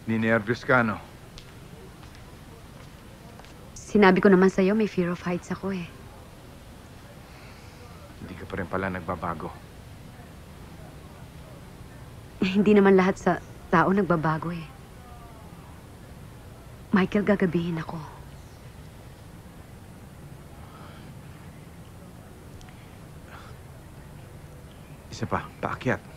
Ninervyos ka, no? Sinabi ko naman sa'yo, may fear of heights ako eh. Hindi ka pa rin pala nagbabago. Hindi naman lahat sa tao nagbabago eh. Michael, gagabihin ako. Isa pa, paakyat.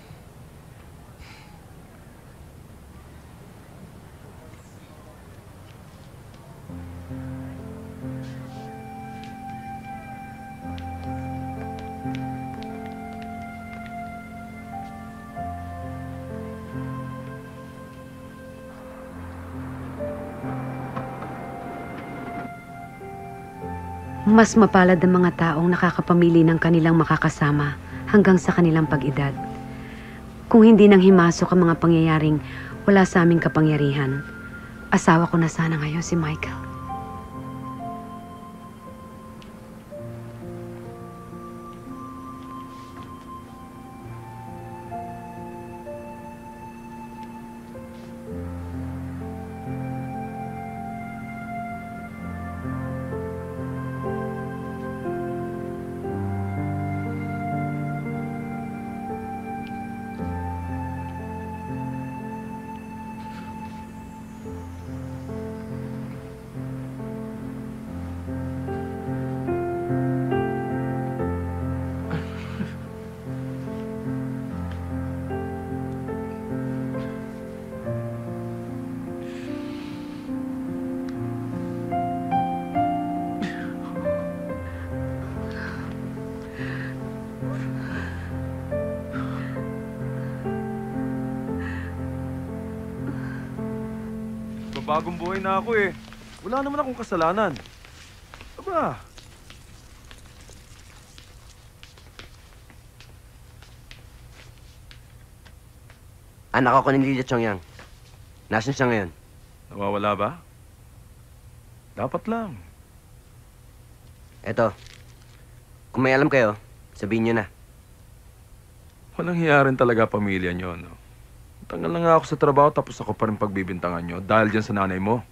Mas mapalad ang mga taong nakakapamili ng kanilang makakasama hanggang sa kanilang pag-edad. Kung hindi nang himasok ang mga pangyayaring wala sa aming kapangyarihan, asawa ko na sana ngayon si Michael. Bagong buhay na ako eh. Wala naman akong kasalanan. Aba. Anak ako ni Lydia Chongyang. Nasaan siya ngayon? Nawawala ba? Dapat lang. Eto. Kung may alam kayo, sabihin nyo na. Walang hiya rin talaga pamilya nyo, no? Tanggal na nga ako sa trabaho tapos ako pa rin pagbibintangan nyo dahil dyan sa nanay mo.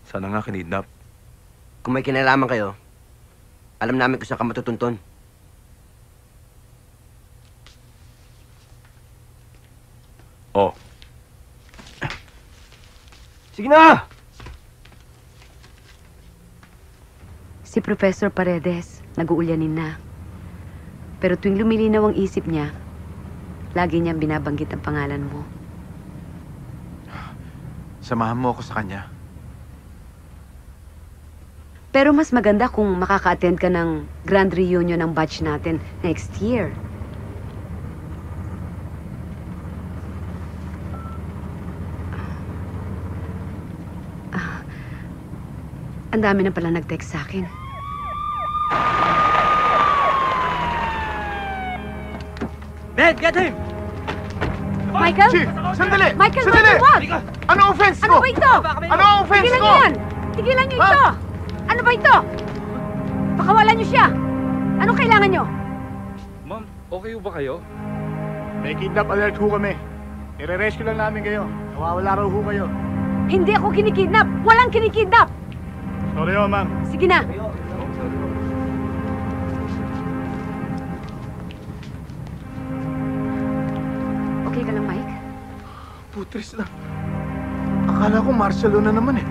Sana nga kinidnap. Kung may kinalaman kayo, alam namin kung saan ka matutuntun. Oh. Sige na! Si Professor Paredes, nag-uulyanin na. Pero tuwing lumilinaw ang isip niya, lagi niyang binabanggit ang pangalan mo. Samahan mo ako sa kanya. Pero mas maganda kung makaka-attend ka ng grand reunion ng batch natin next year. Ang dami na pala nag-text sa akin. Ned, get him! Michael? Chief, sandali! Michael, Sandali! wag! Ano offense Ano ko? ba ito? Ano ang offense Tigilan ko? niyo yan! Tigilan niyo ito! Ano ba ito? Pakawalan niyo siya! Anong kailangan niyo? Ma'am, okay ba kayo? May kidnap alert ho kami. Nire-rescue lang namin kayo. Nawawala raw ho kayo. Hindi ako kinikidnap! Walang kinikidnap! Sorry ho, ma'am. Sige na! Okay ka lang, Mike? Putris na. Akala ko martial law na naman eh.